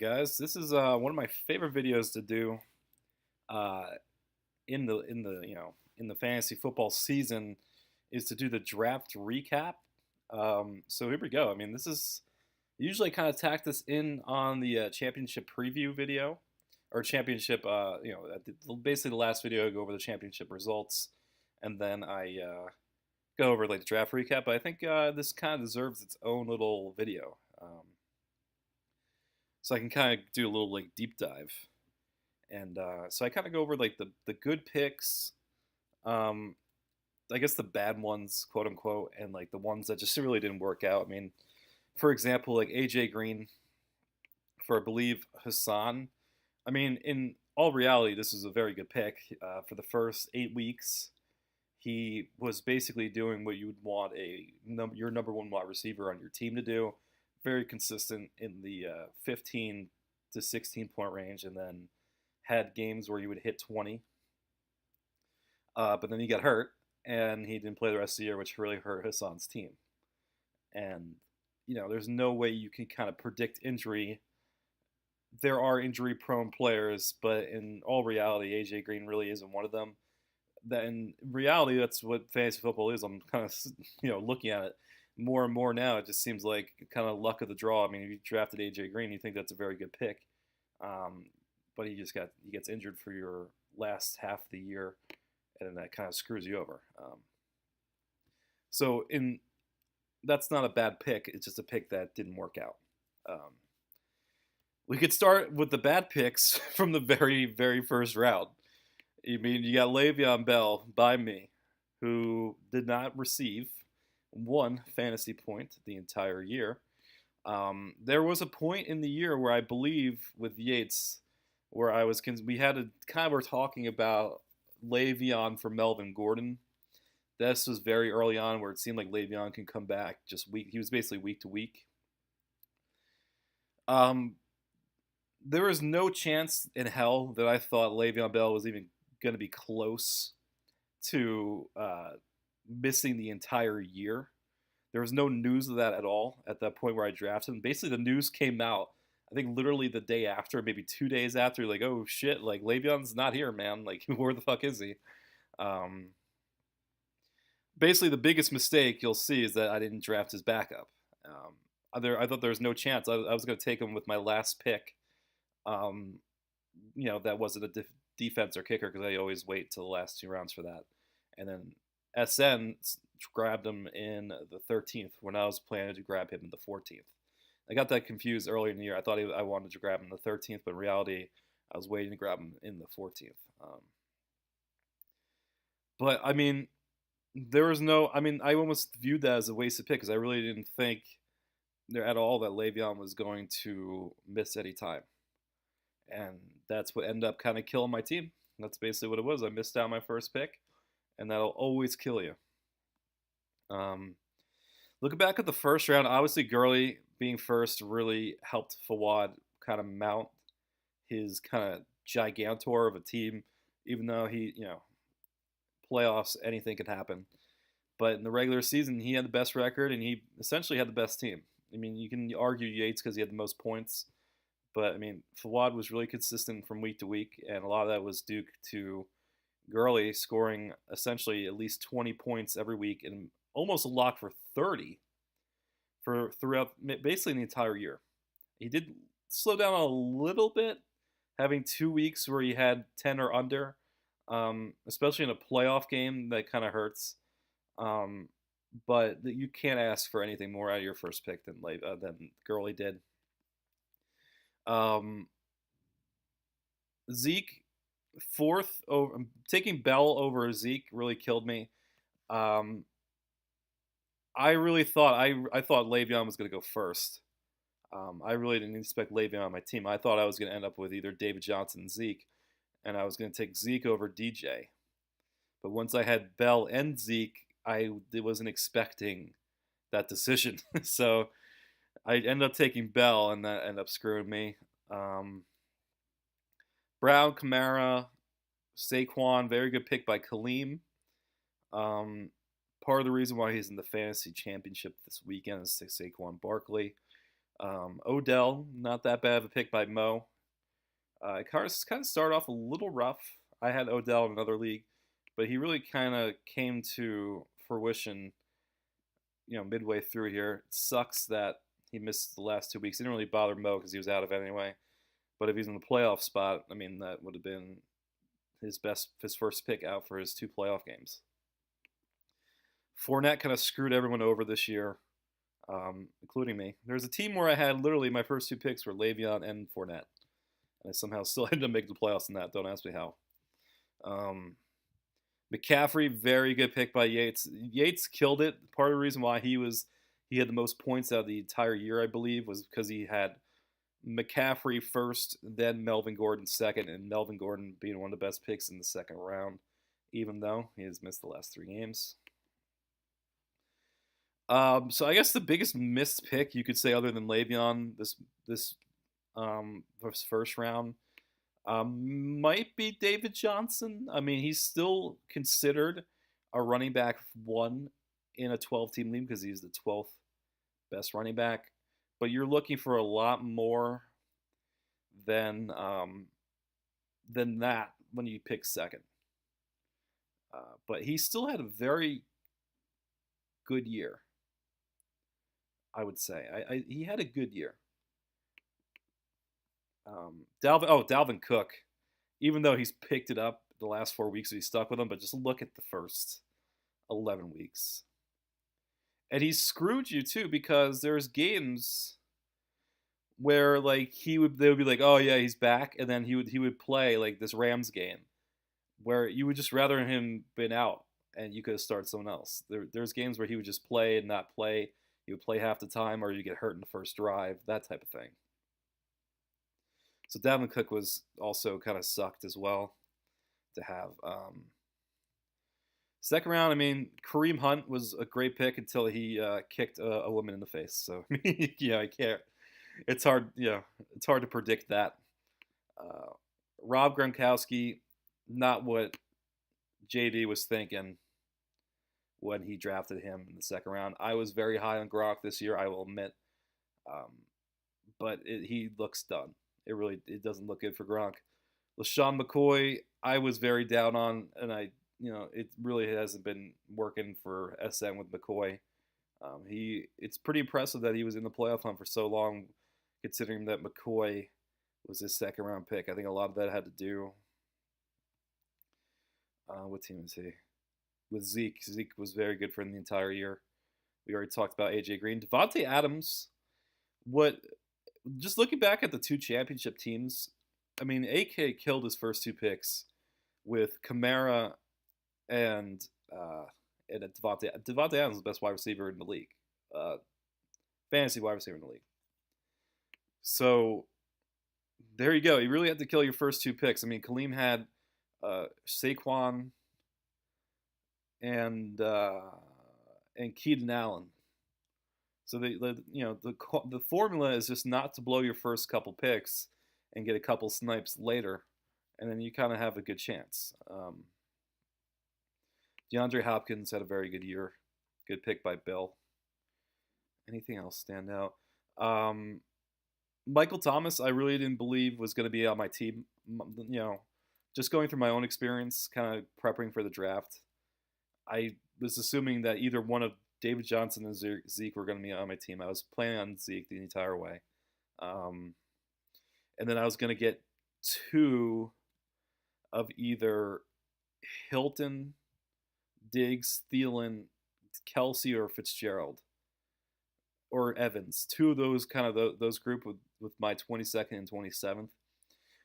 guys? This is one of my favorite videos to do uh, in the fantasy football season is to do the draft recap. So here we go. I mean, this is usually kind of tack this in on the championship preview video or championship. Basically the last video I go over the championship results, and then I go over like the draft recap. But I think this kind of deserves its own little video. So I can kind of do a little like deep dive, and so I kind of go over like the good picks, um, I guess the bad ones, quote unquote, and like the ones that just really didn't work out. I mean, for example, like AJ Green for I believe Hassan. I mean, in all reality, this was a very good pick. For the first 8 weeks, he was basically doing what you would want your number one wide receiver on your team to do. Very consistent in the 15 to 16 point range, and then had games where he would hit 20. But then he got hurt, and he didn't play the rest of the year, which really hurt Hassan's team. And there's no way you can kind of predict injury. There are injury-prone players, but in all reality, AJ Green really isn't one of them. That in reality, that's what fantasy football is. I'm kind of looking at it more and more now. It just seems like kind of luck of the draw. I mean, if you drafted AJ Green, you think that's a very good pick, um, but he gets injured for your last half of the year, and that kind of screws you over. So in That's not a bad pick. It's just a pick that didn't work out. We could start with the bad picks from the very, very first round. I mean, you got Le'Veon Bell by me, who did not receive one fantasy point the entire year. There was a point in the year where I believe with Yates, where we had a kind of were talking about Le'Veon for Melvin Gordon. This was very early on where it seemed like Le'Veon can come back just week. He was basically week to week. There was no chance in hell that I thought Le'Veon Bell was even going to be close to missing the entire year. There was no news of that at all at that point where I drafted him. Basically, the news came out, I think literally the day after, maybe 2 days after, like, oh shit, like Le'Veon's not here, man. Like, where the fuck is he? Um, Basically, the biggest mistake you'll see is that I didn't draft his backup. I thought there was no chance. I was going to take him with my last pick. Um, that wasn't a defense or kicker because I always wait till the last 2 rounds for that. And then SN grabbed him in the 13th when I was planning to grab him in the 14th. I got that confused earlier in the year. I thought I wanted to grab him in the 13th, but in reality, I was waiting to grab him in the 14th. But I mean, there was no. I mean, I almost viewed that as a wasted pick because I really didn't think there at all that Le'Veon was going to miss any time, and that's what ended up kind of killing my team. That's basically what it was. I missed out my first pick, and that'll always kill you. Um, Looking back at the first round, obviously Gurley being first really helped Fawad kind of mount his kind of gigantor of a team, even though playoffs, anything could happen. But in the regular season, he had the best record, and he essentially had the best team. I mean, you can argue Yates because he had the most points, but I mean, Fawad was really consistent from week to week, and a lot of that was due to Gurley scoring essentially at least 20 points every week and almost a lock for 30 for throughout basically the entire year. He did slow down a little bit, having 2 weeks where he had 10 or under, especially in a playoff game. That kind of hurts. Um, but you can't ask for anything more out of your first pick than Gurley did. Um, Zeke fourth over taking Bell over Zeke really killed me. Um, I really thought I thought Le'Veon was going to go first. I really didn't expect Le'Veon on my team. I thought I was going to end up with either David Johnson and Zeke, and I was going to take Zeke over DJ. But once I had Bell and Zeke, I wasn't expecting that decision. So I ended up taking Bell, and that ended up screwing me. Brown, Kamara, Saquon, very good pick by Kaleem. Part of the reason why he's in the fantasy championship this weekend is Saquon Barkley. Odell, not that bad of a pick by Mo. It kind of started off a little rough. I had Odell in another league, but he really kind of came to fruition, midway through here. It sucks that he missed the last 2 weeks. It didn't really bother Mo because he was out of it anyway. But if he's in the playoff spot, I mean, that would have been his first pick out for his 2 playoff games. Fournette kind of screwed everyone over this year, including me. There's a team where I had literally my first 2 picks were Le'Veon and Fournette, and I somehow still ended up making the playoffs in that. Don't ask me how. McCaffrey, very good pick by Yates. Yates killed it. Part of the reason why he had the most points out of the entire year, I believe, was because he had McCaffrey first, then Melvin Gordon second, and Melvin Gordon being one of the best picks in the second round, even though he has missed the last 3 games. So I guess the biggest missed pick you could say, other than Le'Veon, this first round, might be David Johnson. I mean, he's still considered a running back 1 in a 12-team league because he's the 12th best running back. But you're looking for a lot more than that when you pick second. But he still had a very good year, I would say. He had a good year. Dalvin Cook, even though he's picked it up the last 4 weeks, so he's stuck with him, but just look at the first 11 weeks. And he screwed you too, because there's games where like they would be like, oh yeah, he's back, and then he would play like this Rams game where you would just rather him been out and you could have started someone else. There's games where he would just play and not play. He would play half the time, or you get hurt in the first drive, that type of thing. So Dalvin Cook was also kind of sucked as well to have. Second round, I mean, Kareem Hunt was a great pick until he kicked a woman in the face. So yeah, I can't. It's hard. Yeah, it's hard to predict that. Rob Gronkowski, not what JD was thinking when he drafted him in the second round. I was very high on Gronk this year, I will admit, but he looks done. It doesn't look good for Gronk. LaShawn McCoy, I was very down on, and it really hasn't been working for SN with McCoy. It's pretty impressive that he was in the playoff hunt for so long, considering that McCoy was his second round pick. I think a lot of that had to do. What team is he? With Zeke. Zeke was very good for him the entire year. We already talked about AJ Green. Devontae Adams, just looking back at the 2 championship teams, I mean, AK killed his first 2 picks with Kamara and Devontae. Devontae Adams is the best wide receiver in the league. Fantasy wide receiver in the league. So there you go. You really had to kill your first 2 picks. I mean, Khalil had Saquon and Keenan Allen. So the formula is just not to blow your first couple picks and get a couple snipes later, and then you kind of have a good chance. DeAndre Hopkins had a very good year. Good pick by Bill. Anything else stand out? Michael Thomas, I really didn't believe was going to be on my team. Just going through my own experience, kind of prepping for the draft, I was assuming that either one of David Johnson and Zeke were going to be on my team. I was planning on Zeke the entire way. And then I was going to get 2 of either Hilton, Diggs, Thielen, Kelsey, or Fitzgerald. Or Evans. 2 of those kind of those group with my 22nd and 27th.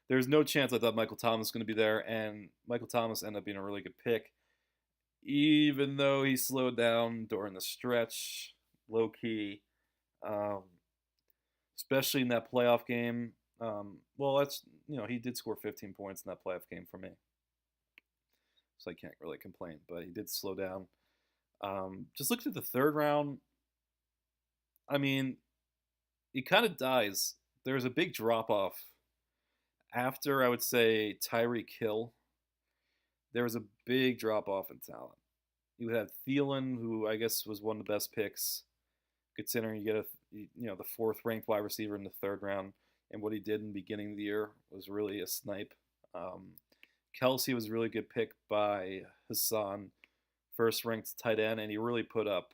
There's no chance I thought Michael Thomas was going to be there, and Michael Thomas ended up being a really good pick, even though he slowed down during the stretch, low key, especially in that playoff game. He did score 15 points in that playoff game for me, so I can't really complain. But he did slow down. Just looked at the third round. I mean, it kind of dies. There's a big drop off after, I would say, Tyreek Hill. There was a big drop off in talent. You would have Thielen, who I guess was one of the best picks, considering you get the fourth ranked wide receiver in the third round, and what he did in the beginning of the year was really a snipe. Um, Kelsey was a really good pick by Hassan, first ranked tight end, and he really put up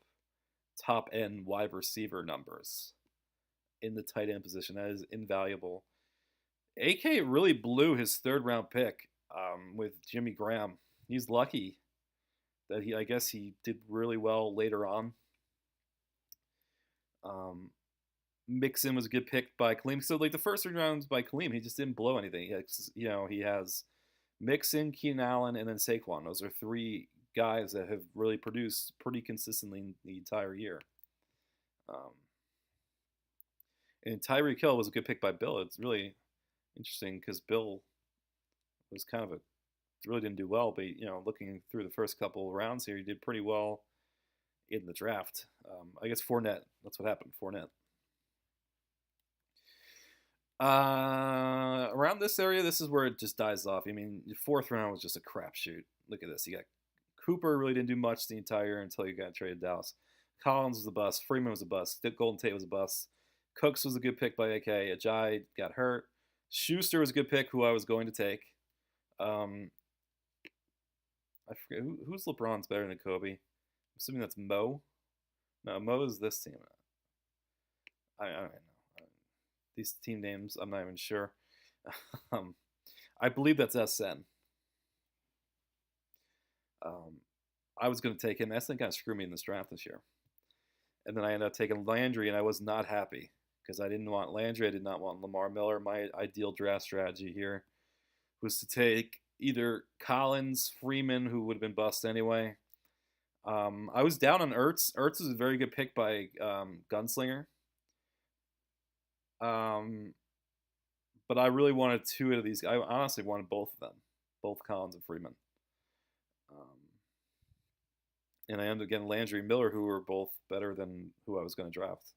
top end wide receiver numbers in the tight end position. That is invaluable. AK really blew his third round pick with Jimmy Graham. He's lucky that I guess he did really well later on. Um, Mixon was a good pick by Kaleem. So like the first 3 rounds by Kaleem, he just didn't blow anything. He has Mixon, Keenan Allen, and then Saquon. Those are 3 guys that have really produced pretty consistently the entire year. Um, and Tyreek Hill was a good pick by Bill. It's really interesting because Bill was kind of really didn't do well, but looking through the first couple of rounds here, he did pretty well in the draft. I guess Fournette. That's what happened. Fournette. Around this area, this is where it just dies off. I mean, the fourth round was just a crapshoot. Look at this. You got Cooper really didn't do much the entire year until you got traded to Dallas. Collins was a bust. Freeman was a bust. Golden Tate was a bust. Cooks was a good pick by AK. Ajay got hurt. Schuster was a good pick, who I was going to take. I forget who's LeBron's better than Kobe. I'm assuming that's Mo. No, Mo is this team. I don't know. These team names, I'm not even sure. I believe that's SN. I was going to take him. SN kind of screwed me in this draft this year. And then I ended up taking Landry, and I was not happy because I didn't want Landry. I did not want Lamar Miller. My ideal draft strategy here was to take either Collins, Freeman, who would have been bust anyway. I was down on Ertz. Ertz is a very good pick by Gunslinger. But I really wanted 2 of these. I honestly wanted both of them, both Collins and Freeman. And I ended up getting Landry and Miller, who were both better than who I was going to draft.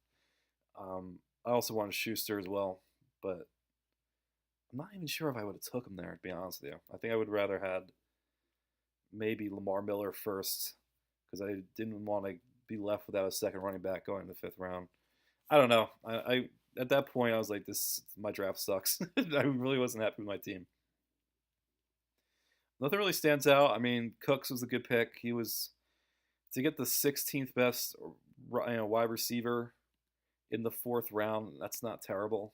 I also wanted Schuster as well, but I'm not even sure if I would have took him there, to be honest with you. I think I would rather had maybe Lamar Miller first, because I didn't want to be left without a second running back going in the 5th round. I don't know. I at that point I was like, my draft sucks. I really wasn't happy with my team. Nothing really stands out. I mean, Cooks was a good pick. He was to get the 16th best wide receiver in the 4th round. That's not terrible.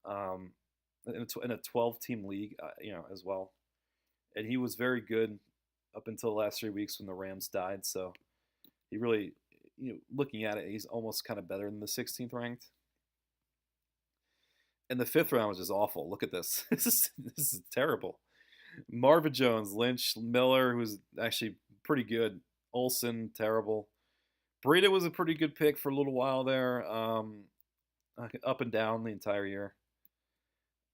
In a 12-team league, as well. And he was very good up until the last 3 weeks when the Rams died. So he really, looking at it, he's almost kind of better than the 16th ranked. And the 5th round was just awful. Look at this. This is terrible. Marvin Jones, Lynch, Miller, who's actually pretty good. Olsen, terrible. Breida was a pretty good pick for a little while there. Up and down the entire year.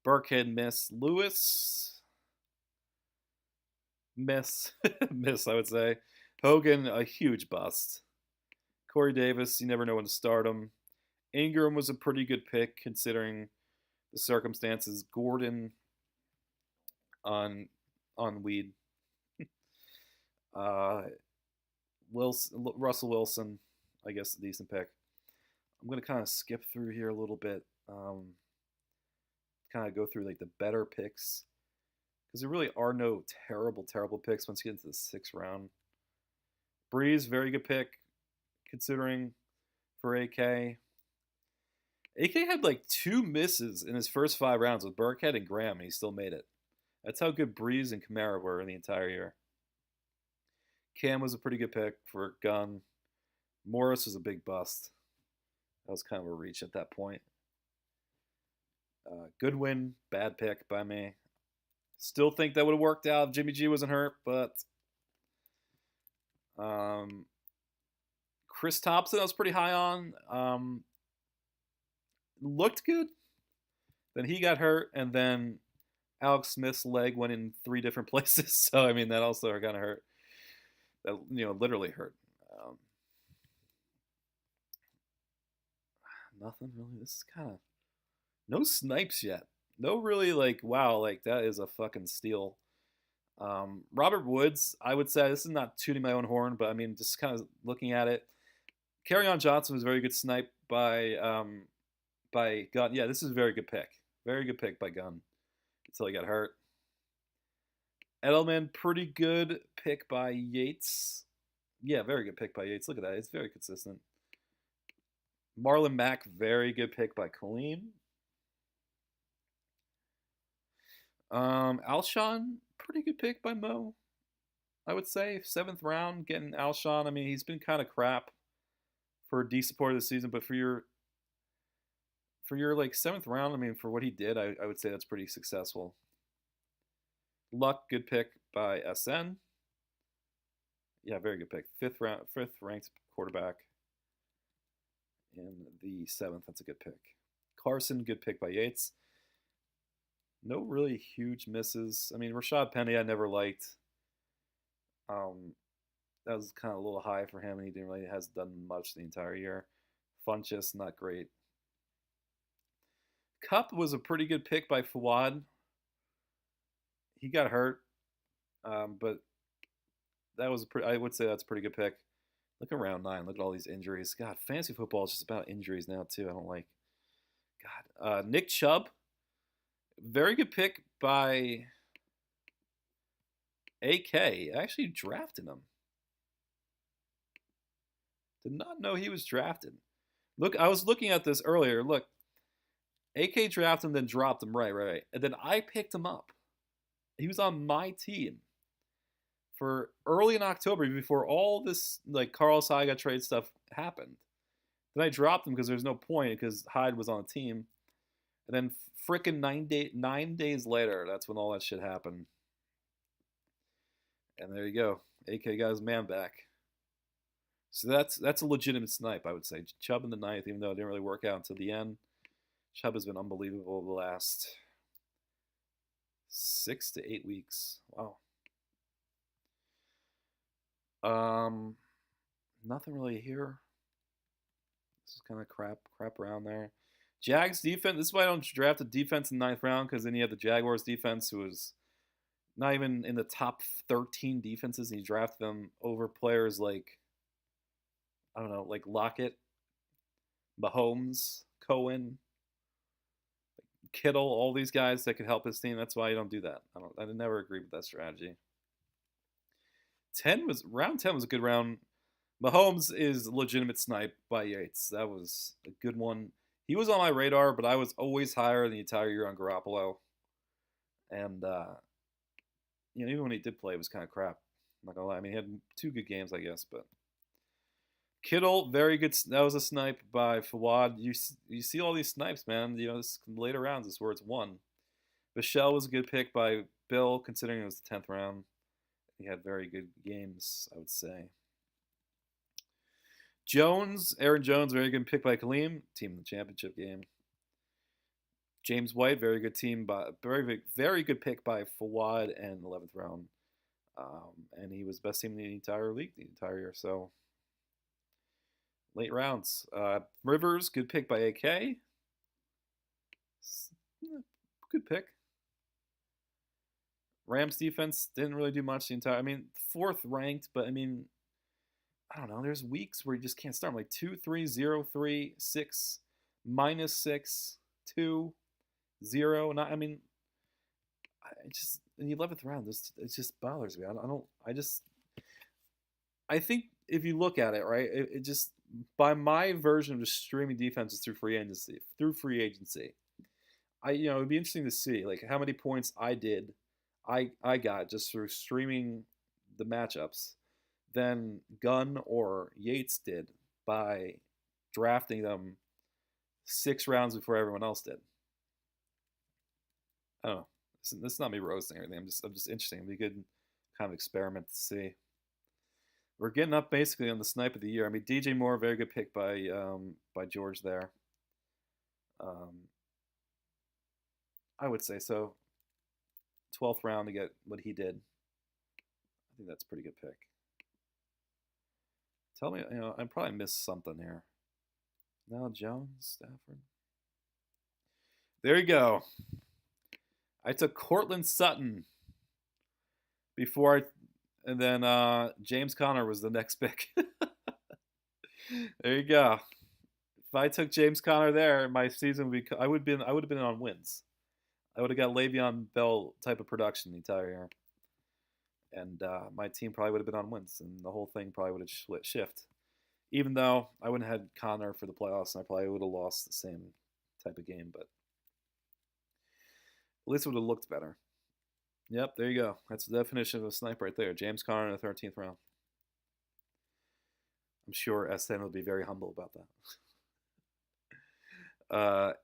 Burkhead, miss. Lewis, miss. Miss, I would say. Hogan, a huge bust. Corey Davis, you never know when to start him. Ingram was a pretty good pick considering the circumstances. Gordon on weed. Russell Wilson, I guess a decent pick. I'm going to kind of skip through here a little bit. Kind of go through like the better picks, because there really are no terrible picks once you get into the 6th round. Breeze, very good pick considering for AK. AK had like 2 misses in his first 5 rounds with Burkhead and Graham, and he still made it. That's how good Breeze and Kamara were in the entire year. Cam was a pretty good pick for Gunn. Morris was a big bust. That was kind of a reach at that point. Goodwin, bad pick by me. Still think that would have worked out if Jimmy G wasn't hurt, but Chris Thompson I was pretty high on. Looked good. Then he got hurt, and then Alex Smith's leg went in 3 different places. So, I mean, that also kind of hurt. That, literally hurt. Nothing really. This is kind of... No snipes yet. No really, wow, that is a fucking steal. Robert Woods, I would say, this is not tooting my own horn, but I mean, just kind of looking at it. Kerryon Johnson was a very good snipe by Gunn. Yeah, this is a very good pick. Very good pick by Gunn until he got hurt. Edelman, pretty good pick by Yates. Yeah, very good pick by Yates. Look at that. It's very consistent. Marlon Mack, very good pick by Kaleem. Alshon, pretty good pick by Mo. I would say 7th round, getting Alshon. I mean, he's been kind of crap for a decent part of the season, but for your like 7th round, I mean, for what he did, I would say that's pretty successful. Luck, good pick by SN. Yeah, very good pick. 5th ranked quarterback in the 7th. That's a good pick. Carson, good pick by Yates. No really huge misses. I mean, Rashad Penny, I never liked. That was kind of a little high for him, and he didn't really has done much the entire year. Funchess, not great. Cup was a pretty good pick by Fawad. He got hurt, but that was I would say that's a pretty good pick. Look at round 9. Look at all these injuries. God, fantasy football is just about injuries now too. I don't like. God, Nick Chubb, very good pick by AK. I actually drafted him. Did not know he was drafted. Look, I was looking at this earlier. Look, AK drafted him, then dropped him. Right. And then I picked him up. He was on my team for early in October before all this like Carlos Hyde got trade stuff happened. Then I dropped him because there's no point because Hyde was on the team. And then frickin' 9 days later, that's when all that shit happened. And there you go. AK got his man back. So that's a legitimate snipe, I would say. Chubb in the 9th, even though it didn't really work out until the end. Chubb has been unbelievable the last 6 to 8 weeks. Wow. Nothing really here. This is kind of crap around there. Jags defense. This is why I don't draft a defense in the 9th round, because then you have the Jaguars defense, who was not even in the top 13 defenses, and you draft them over players like, I don't know, like Lockett, Mahomes, Cohen, Kittle, all these guys that could help his team. That's why I don't do that. I never agree with that strategy. Round 10 was a good round. Mahomes is a legitimate snipe by Yates. That was a good one. He was on my radar, but I was always higher the entire year on Garoppolo. And even when he did play, it was kind of crap. I'm not gonna lie. I mean, he had 2 good games, I guess, but Kittle, very good. That was a snipe by Fawad. You see all these snipes, man. This later rounds is where it's won. Bichelle was a good pick by Bill, considering it was the 10th round. He had very good games, I would say. Aaron Jones, very good pick by Kaleem, team in the championship game. James White, very good very good pick by Fawad and 11th round. And he was best team in the entire league the entire year. So late rounds. Rivers, good pick by AK. Good pick. Rams defense didn't really do much the entire. I mean, 4th ranked, but I mean, I don't know. There's weeks where you just can't start. I'm like 2, 3, 0, 3, 6, -6, 2, 0. And I mean, I just in the 11th round, it just bothers me. I think if you look at it, right, it just by my version of just streaming defenses through free agency. It'd be interesting to see like how many points I got just through streaming the matchups than Gunn or Yates did by drafting them 6 rounds before everyone else did. I don't know. This is not me roasting or anything. I'm just interesting. It'd be a good kind of experiment to see. We're getting up basically on the snipe of the year. I mean, DJ Moore, very good pick by George there. I would say so. 12th round to get what he did. I think that's a pretty good pick. Tell me, I probably missed something here. No, Jones, Stafford. There you go. I took Cortland Sutton and then James Conner was the next pick. There you go. If I took James Conner there, my season would be. I would have been on wins. I would have got Le'Veon Bell type of production the entire year, and my team probably would have been on wins, and the whole thing probably would have split shift. Even though I wouldn't have had Connor for the playoffs, and I probably would have lost the same type of game, but at least it would have looked better. Yep, there you go. That's the definition of a snipe right there. James Conner in the 13th round. I'm sure SN will be very humble about that.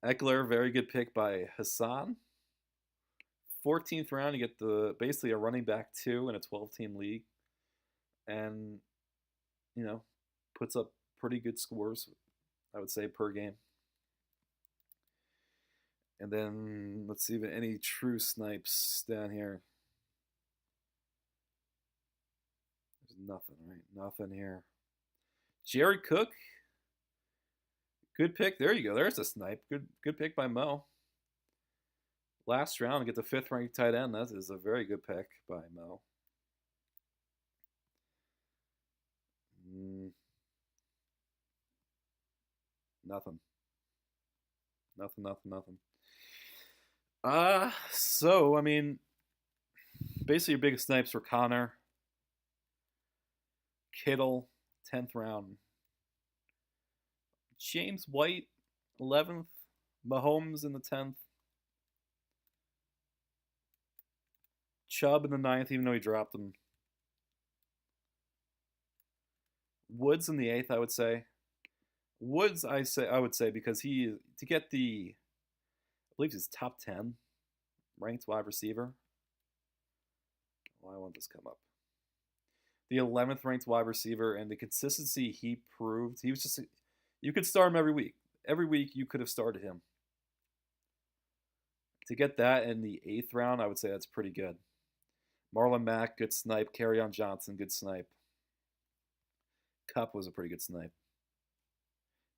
Eckler, very good pick by Hassan. 14th round, you get basically a running back 2 in a 12-team league, and puts up pretty good scores, I would say, per game. And then let's see if any true snipes down here. There's nothing, right? Nothing here. Jared Cook, good pick. There you go. There's a snipe. Good pick by Mo. Last round, get the 5th ranked tight end. That is a very good pick by Mo. Nothing. Nothing. So I mean, basically your biggest snipes were Connor, Kittle, 10th round, James White, 11th, Mahomes in the 10th, Chubb in the 9th, even though he dropped him. Woods in the 8th, I would say. Woods, I would say because he to get the, I believe he's top 10 ranked wide receiver. Why won't this come up? The 11th ranked wide receiver, and the consistency he proved. He was just, you could start him every week. Every week you could have started him. To get that in the 8th round, I would say that's pretty good. Marlon Mack, good snipe. Kerryon Johnson, good snipe. Kupp was a pretty good snipe.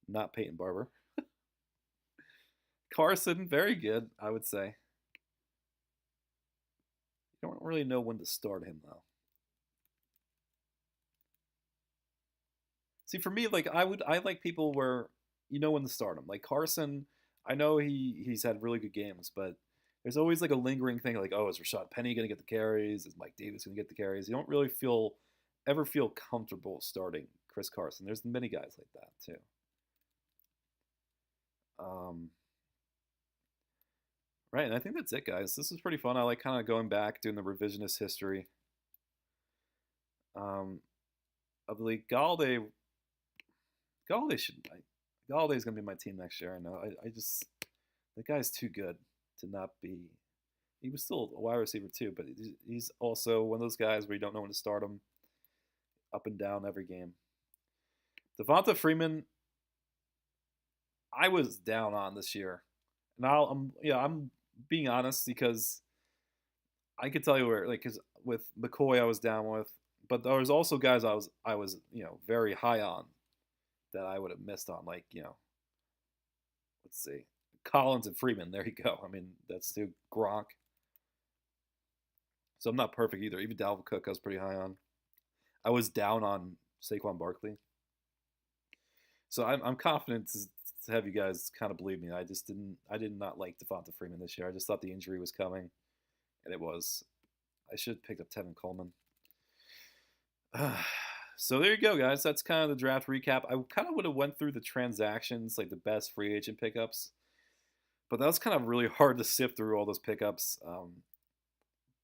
Not Peyton Barber. Carson, very good, I would say. You don't really know when to start him, though. See, for me, like I like people where you know when to start him. Like Carson, I know he's had really good games, but there's always like a lingering thing, like, oh, is Rashad Penny gonna get the carries? Is Mike Davis gonna get the carries? You don't really ever feel comfortable starting Chris Carson. There's many guys like that too. Right, and I think that's it, guys. This is pretty fun. I like kind of going back, doing the revisionist history of the league. Galladay should. Galladay's gonna be my team next year. I know. I just the guy's too good to not be. He was still a wide receiver too, but he's also one of those guys where you don't know when to start him. Up and down every game. Devonta Freeman, I was down on this year, and I'm being honest because I could tell you where, like, because with McCoy I was down with, but there was also guys I was very high on that I would have missed on, like let's see, Collins and Freeman. There you go. I mean, that's too Gronk. So I'm not perfect either. Even Dalvin Cook I was pretty high on. I was down on Saquon Barkley. So I'm confident to have you guys kind of believe me. I did not like Devonta Freeman this year. I just thought the injury was coming, and it was. I should have picked up Tevin Coleman. So there you go, guys. That's kind of the draft recap. I kind of would have went through the transactions, like the best free agent pickups, but that was kind of really hard to sift through all those pickups.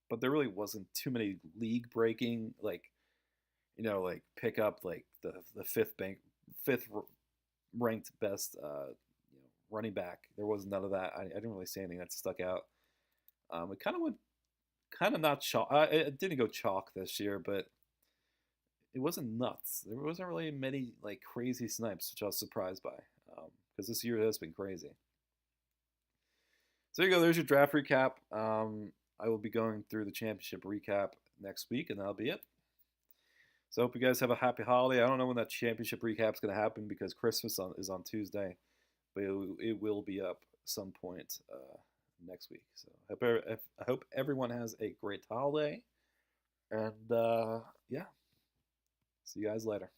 But there really wasn't too many league breaking, like pick up like the fifth ranked best running back. There was none of that. I didn't really see anything that stuck out. It kind of went not chalk. It didn't go chalk this year, but it wasn't nuts. There wasn't really many like crazy snipes, which I was surprised by because this year has been crazy. So there you go. There's your draft recap. I will be going through the championship recap next week, and that'll be it. So I hope you guys have a happy holiday. I don't know when that championship recap is going to happen because Christmas is on Tuesday, but it will be up some point next week. So I hope everyone has a great holiday, and yeah, see you guys later.